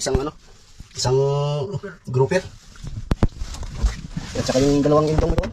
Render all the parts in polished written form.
isang grouper. At saka yung dalawang intong ito.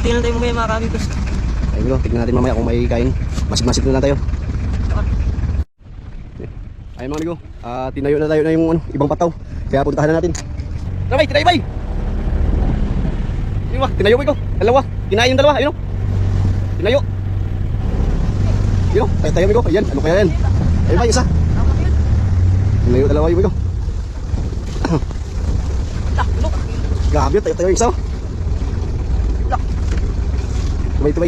Tingnan tayo mamaya mga kamigos. Ayun, tignan natin mamaya kung may kain. Masig-masig na lang tayo. Ayun mga amigo, tinayo na tayo na yung ibang pataw. Kaya puntahan na natin. Sabay, tinayo bay! Ayun ba, tinayo bay ko. Dalawa, kinain yung dalawa, ayun o. Tinayo. Ayun o, tayo amigo. Ayan, ano kaya yan? Ayun ba, isa. Tinayo dalawa yung amigo. Grabe, tayo yung isa o. Tubay.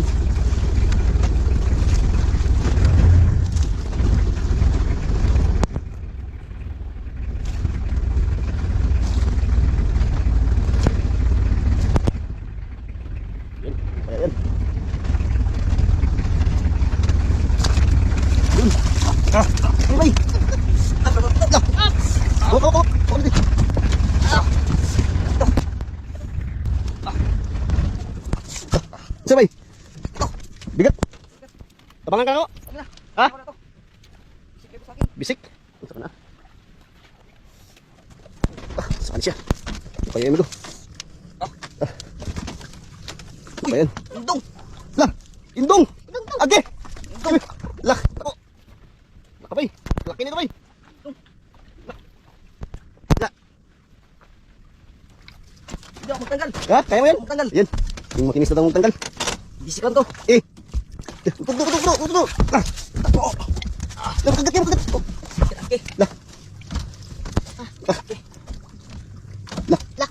Ayan. Yun. Tubay. Sabay. Bigat. Tabangan ka ako. Ha? Bisik. Saan na? Saan siya? Kaya mo to. Ayan. Indong. Lah. Indong. Age. Indong. Lah. Ako. Nakabay. Laki nito bay. Lah. Hindi ako magtanggal. Ha? Kaya mo yan? Magtanggal. Yan. Yung makinis na tanggal. Bisikan to. Tutok. Lah. Takbo. Kagat. Okay. Lah. Lah.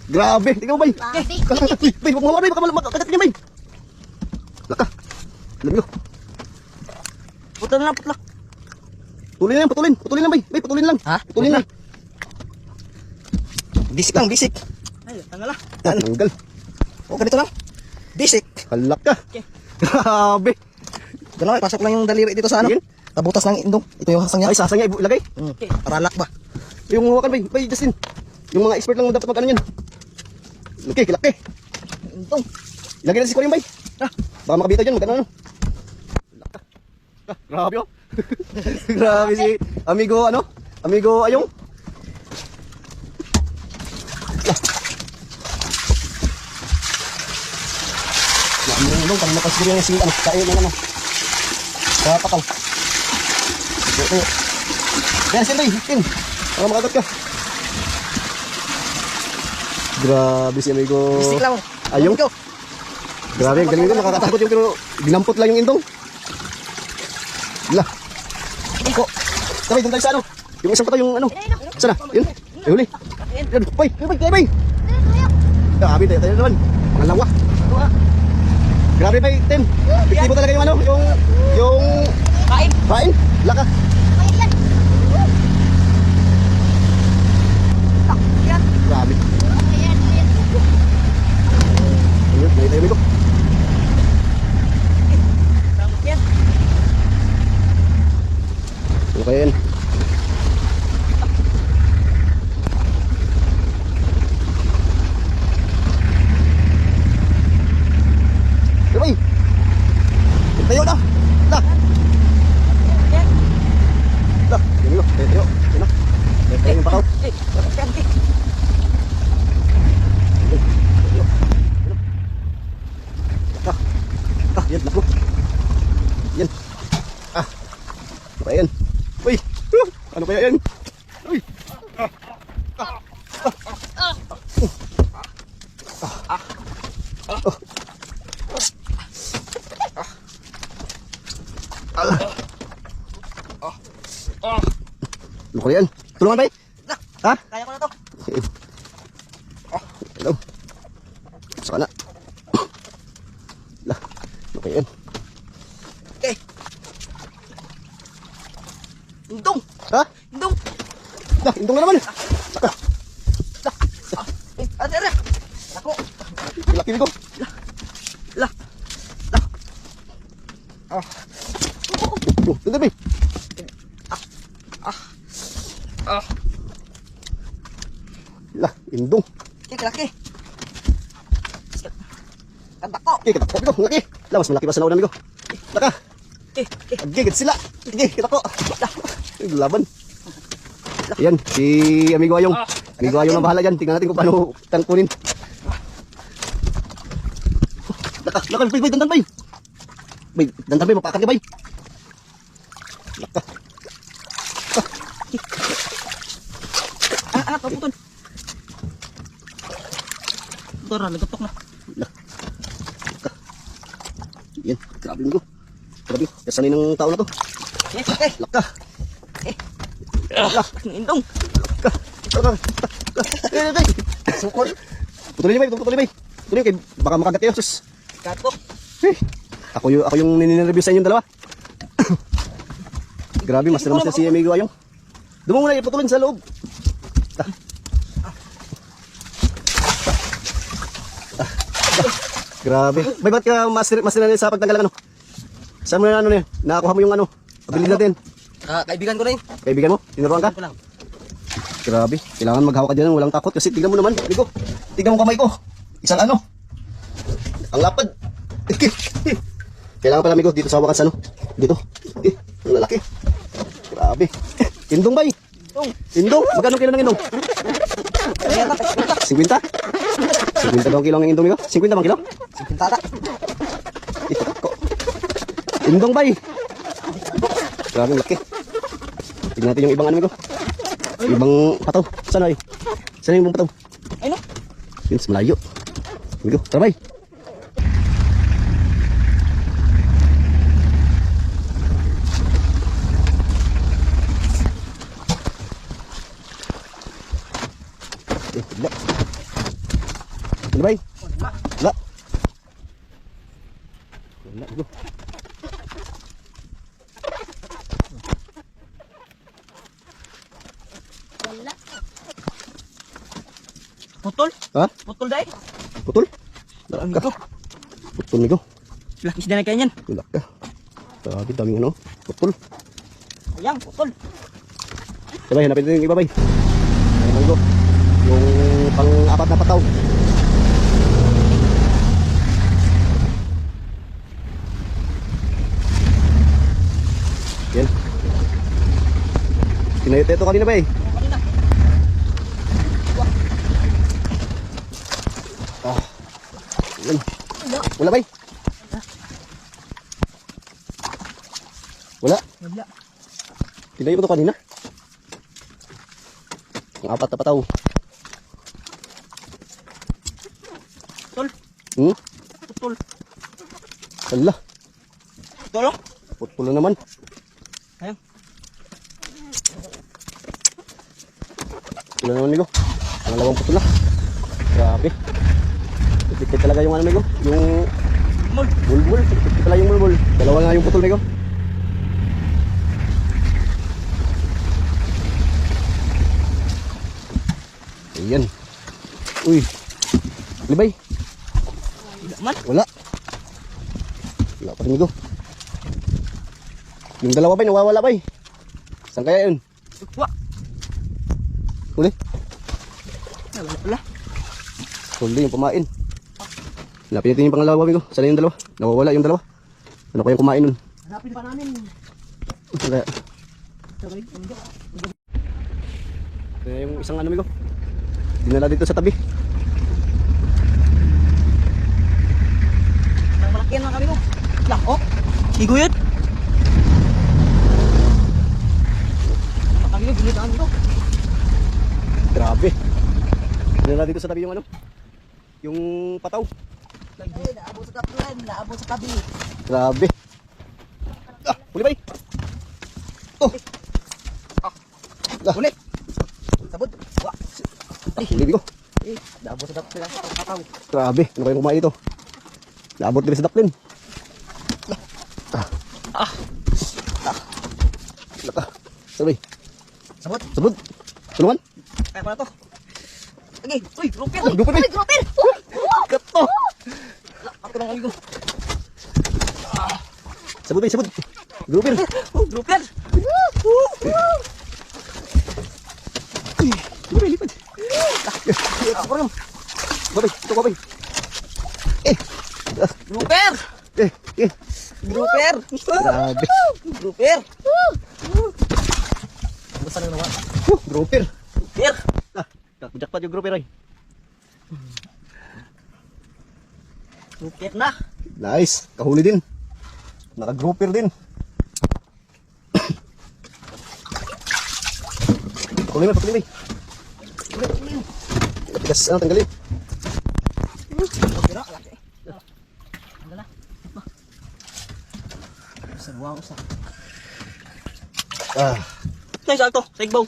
Grabe. Tingnan mo bay. Bay, huwag mawar bay. Baka makagat niya bay. Laka. Alam nyo. Putol na putlak. Putulin lang bay. Bay, putulin lang. Ha? Putulin lang. Bisik lang, bisik. Ay, tanggal na. Tanggal. O, ganito lang. Bisik. Halak ka. Okay. Grabe. Ganun, pasok lang yung daliri dito sa ano. Yan. Tabutas ng indong. Ito yung hasang niya. Ay, sasang niya. Ilagay. Okay. Paralak ba? Yung hawakan bay. Bay, Justin. Yung mga expert lang dapat mag-ano yan. Laki. Indong. Ilagay natin si Koryong bay. Baka makabita dyan. Magkano ano. Halak ka. Grabe oh. Grabe si Amigo Ayong. Nandun, kami napasiguro yung si kain na naman. Kaya pakal. Ito. Yan, sin bay. Sin. Baka makagat ka. Grabe si Amigo Bisik lang. Ayong. Go. Grabe, ang galing ko. Nakakatakot yung pero ginampot lang yung indong. Lah. Ko. Sabay, doon tayo sa ano. Yung isang pata yung ano. Sana, yun. Ay, huli. Yan, bay. Grabe, tayo naman. Mga lawa. Grabe bay, Tim. Biktibo talaga yung ano, yung Kain. Laka. Grabe. Ayun, tayo ko. Ano kaya yan? Sabay. Tayo na. Lah. Lah, yun yun. Tayo. Yun na. Tayo yung pakaw. Yan, naku. Yan. Ano kaya yan? Uy. Ano kaya yan? Uy. Ano kaya yan? Tulungan ba? Ha? Kaya ko na to. Hello. Sana. Okay, yan. Okay. Indong. Ha? Indong. Indong na naman. Saka. Ada. Ako. Laki ko. Lah. Tingnan ba? Indong. Laki. Kantak ko. Kita ko. Laki. Mas malaki pa sa nauna, amigo. Laka. Gigit sila. Kita ko. Laban. Yan, si Amigo Ayong. Amigo Ayong na bahala dyan. Tingnan natin kung paano tangkunin. Laka, bay, dandan, bay. Bay, dandan, bay, mapakan ka, bay. Laka. Kaputol. Dora, nagapok na. Laka. Yan, grabe, Amigo. Grabe, kasanay ng tao na to. Yes, okay. Laka. Indong. Sukol. Putulin niyo, bay. Putulin kayo. Baka makagat kayo, sus. Katok. Ako yung nininreview sa inyong dalawa. Grabe, master na master si Amigo Ayong. Doon mo muna iputulin sa loob. Grabe. Bay, ba't ka master na sa pagtanggal ng ano? Saan mo na ano niya? Nakakuha mo yung ano? Abilidad din. Kaibigan ko na yun. Kaibigan mo? Tinuruan ka? Ko lang. Grabe. Kailangan maghawak ka dyan ng walang takot. Kasi tignan mo naman, Amigo. Tignan mo kamay ko. Isang ano? Ang lapad. Kailangan pala, Amigo, dito sa hawakan sa ano? Dito. Ang lalaki. Grabe. Indong, bay. Indong. Magkano kilo ng indong? 50? 50 daw ang kilo ng indong, Amigo? 50 bang kilo? Tata. Ito ko. Indong, bay. Grabe, ang laki. Tignan natin yung ibang ano, Amigo. Ibang pataw. Saan ay? Saan yung ibang pataw? Ayun. Yun, sa malayo. Amigo, tara, bay. Wala. Ano bay? Wala. Wala, Amigo. Putol. Ha? Putol dai. Putol? Wala, Amigo. Putol, Amigo. Laki sila na kanyan. Wala ka. Grabe, daming ano. Putol. Ayang, putol. Sabay, hanapin natin yung iba, bay. Ayun, Amigo. Yung pang-apat na pataw. Yan. Pinayot ito kanina, bay. Kanina. Yan. Wala, bay. Wala. Wala. Pinayot ito kanina. Ang apat na pataw. Putol. Putol. Wala. Putol. Putol na naman. Ayang. Putol na naman, Amigo. Ang lawang putol na. Grabe. Tipit talaga yung ano, Amigo. Yung Mul. bulbul. Tipit pala yung bulbul. Dalawa nga yung putol, Amigo. Ayan. Uy. Libay. Wala man. Wala. Wala pa rin, Amigo. Yung dalawa bay, nawawala bay. Saan kaya yun? Wah. Uli. Wala. Huli yung pamain. Lapin natin yung pangalawa, Amigo. Saan yung dalawa? Nawawala yung dalawa. Ano kayang kumain nun? Hanapin pa namin. Kaya, Sabay. kaya yung isang ano, Amigo. Dinala dito sa tabi. Ang malaki yan mga kami mo. Lah, oh. Higuyot. Mga kami mo, binitaan mo. Grabe. Dinala dito sa tabi yung ano. Yung pataw. Naabot sa kaplan, naabot sa tabi. Grabe. Huli bay. Oh. Ulit. Sabot. Wah. Huli ko. Naabot sa kaplan. Kakaw. Grabe. Ano kayong kumain ito? Naabot din sa daplin. Laka. Sabay. Sabot. Sabod. Tulungan. Kaya pala to. Lagi. Uy, grouper. Uy, grouper, Uy, grouper! Kato. Ako lang amigo. Sabod, bay, sabod. Grouper. Grouper. Grouper, lipad. Ako rin. Babay, ito babay. Grouper. Eh. Grouper. Grabe. Grouper. Basta na nawa. Grouper. Grouper. Jackpot yung grouper ay. Grouper na. Nice. Kahuli din. Naka-grouper din. Patuloy mo, patuloy mo. Tigas, ano, tanggalin. Grouper na. Laki. Ang gala. Sarwa usa. Ah, Nay salto. Sa igbaw.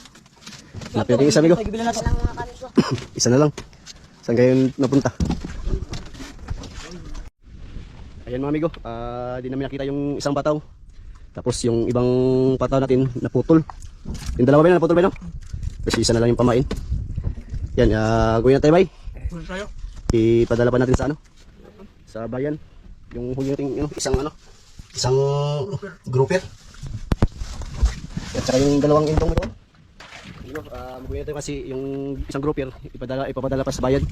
napili yung isa, amigo. Gibilan na to. Lang mga kami ko. Isa na lang. Saan kayo napunta? Ayan mga amigo, di namin nakita yung isang pataw. Tapos yung ibang pataw natin naputol. Yung dalawa ba yun naputol ba yun? Kasi isa na lang yung pamain. Yan, gawin na tayo bay. Tayo. Ipadala pa natin sa ano? Sa bayan. Yung huli natin isang grouper. At saka yung dalawang intong ito. Magawin natin kasi yung isang grouper ipapadala pa sa bayan.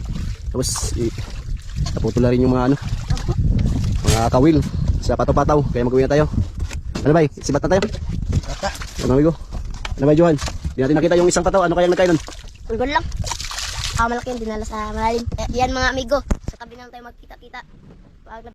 Tapos naputol na rin yung mga mga kawil sa pataw-pataw. Kaya magawin na tayo. Ano ba? Sibat na tayo. Bata. Ano amigo? Ano ba Johan? Di natin nakita yung isang pataw. Ano kayang nagkain nun? Ulgon lang. Malaki yung dinala sa malalim. Yan mga amigo. Sa tabi lang tayo magkita-kita.